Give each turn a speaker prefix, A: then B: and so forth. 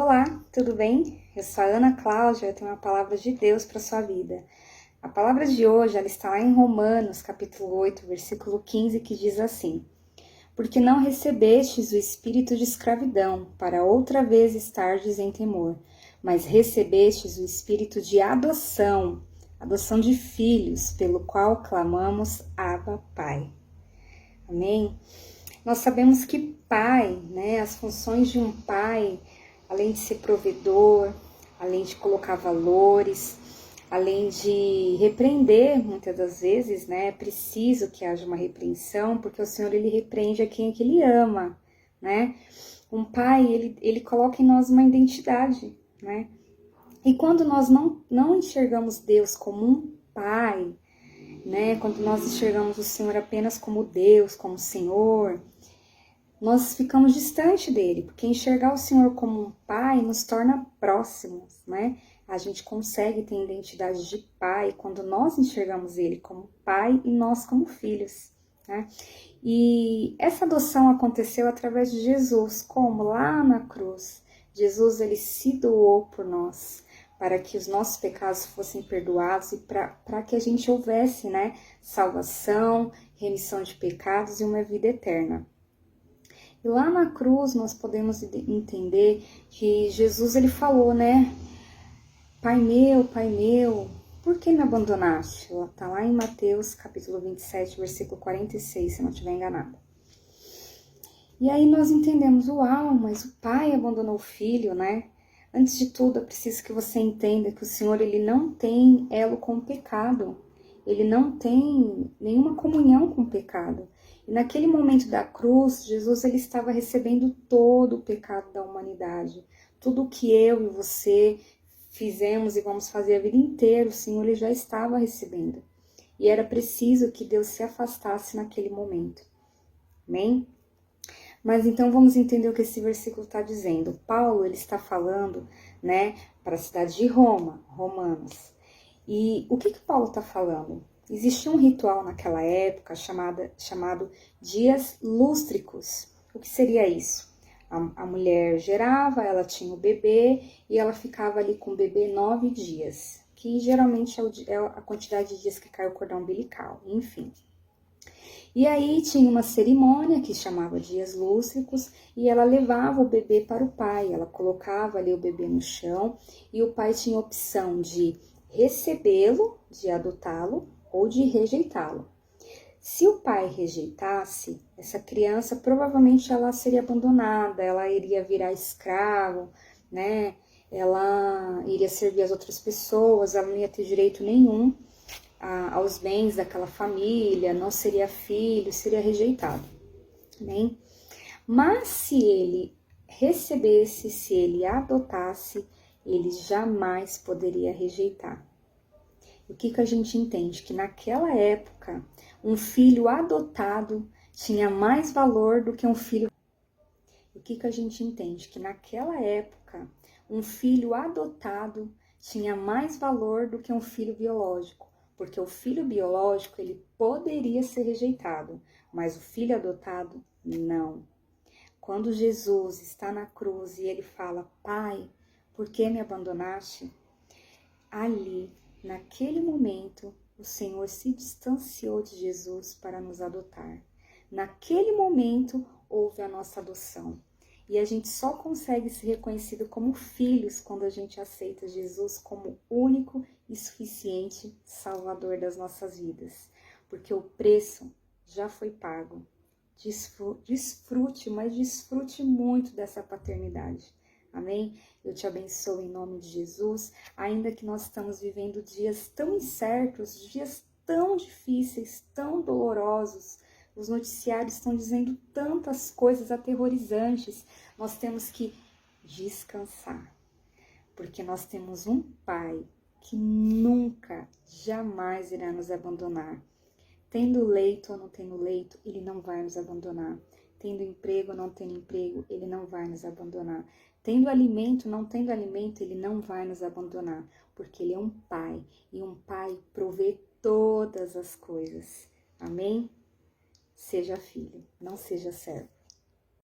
A: Olá, tudo bem? Eu sou a Ana Cláudia, eu tenho uma palavra de Deus para sua vida. A palavra de hoje, ela está lá em Romanos, capítulo 8, versículo 15, que diz assim: Porque não recebestes o espírito de escravidão, para outra vez estardes em temor, mas recebestes o espírito de adoção, adoção de filhos, pelo qual clamamos Abba, Pai. Amém? Nós sabemos que pai, as funções de um pai, além de ser provedor, além de colocar valores, além de repreender, muitas das vezes, é preciso que haja uma repreensão, porque o Senhor, ele repreende a quem é que ele ama, Um pai, ele coloca em nós uma identidade, E quando nós não enxergamos Deus como um pai, quando nós enxergamos o Senhor apenas como Deus, como Senhor, nós ficamos distante dele, porque enxergar o Senhor como um pai nos torna próximos, A gente consegue ter identidade de pai quando nós enxergamos ele como pai e nós como filhos, E essa adoção aconteceu através de Jesus, como lá na cruz. Jesus, ele se doou por nós, para que os nossos pecados fossem perdoados e para que a gente houvesse, salvação, remissão de pecados e uma vida eterna. E lá na cruz nós podemos entender que Jesus, ele falou, Pai meu, por que me abandonaste? Está lá em Mateus capítulo 27, versículo 46, se não estiver enganada. E aí nós entendemos, uau, mas o pai abandonou o filho, Antes de tudo, é preciso que você entenda que o Senhor, ele não tem elo com o pecado. Ele não tem nenhuma comunhão com o pecado. E naquele momento da cruz, Jesus, ele estava recebendo todo o pecado da humanidade. Tudo o que eu e você fizemos e vamos fazer a vida inteira, o Senhor, ele já estava recebendo. E era preciso que Deus se afastasse naquele momento. Amém? Mas então vamos entender o que esse versículo está dizendo. Paulo, ele está falando, para a cidade de Roma, Romanos. E o que Paulo está falando? Existia um ritual naquela época chamado Dias Lústricos. O que seria isso? A mulher gerava, ela tinha o bebê e ela ficava ali com o bebê 9 dias, que geralmente é a quantidade de dias que cai o cordão umbilical, enfim. E aí tinha uma cerimônia que chamava Dias Lústricos e ela levava o bebê para o pai, ela colocava ali o bebê no chão e o pai tinha a opção de recebê-lo, de adotá-lo ou de rejeitá-lo. Se o pai rejeitasse, essa criança provavelmente ela seria abandonada, ela iria virar escravo, Ela iria servir as outras pessoas, ela não ia ter direito nenhum aos bens daquela família, não seria filho, seria rejeitado. Amém? Mas se ele recebesse, se ele adotasse, ele jamais poderia rejeitar. O que a gente entende? Que naquela época, um filho adotado tinha mais valor do que um filho. O que a gente entende? Que naquela época, um filho adotado tinha mais valor do que um filho biológico. Porque o filho biológico, ele poderia ser rejeitado, mas o filho adotado, não. Quando Jesus está na cruz e ele fala, Pai, por que me abandonaste? Ali, naquele momento, o Senhor se distanciou de Jesus para nos adotar. Naquele momento, houve a nossa adoção. E a gente só consegue ser reconhecido como filhos quando a gente aceita Jesus como único e suficiente Salvador das nossas vidas. Porque o preço já foi pago. Desfrute, mas desfrute muito dessa paternidade. Amém? Eu te abençoo em nome de Jesus. Ainda que nós estamos vivendo dias tão incertos, dias tão difíceis, tão dolorosos, os noticiários estão dizendo tantas coisas aterrorizantes. Nós temos que descansar, porque nós temos um Pai que nunca, jamais irá nos abandonar. Tendo leito ou não tendo leito, Ele não vai nos abandonar. Tendo emprego ou não tendo emprego, Ele não vai nos abandonar. Tendo alimento ou não tendo alimento, Ele não vai nos abandonar, porque Ele é um Pai, e um Pai provê todas as coisas. Amém? Seja filho, não seja servo.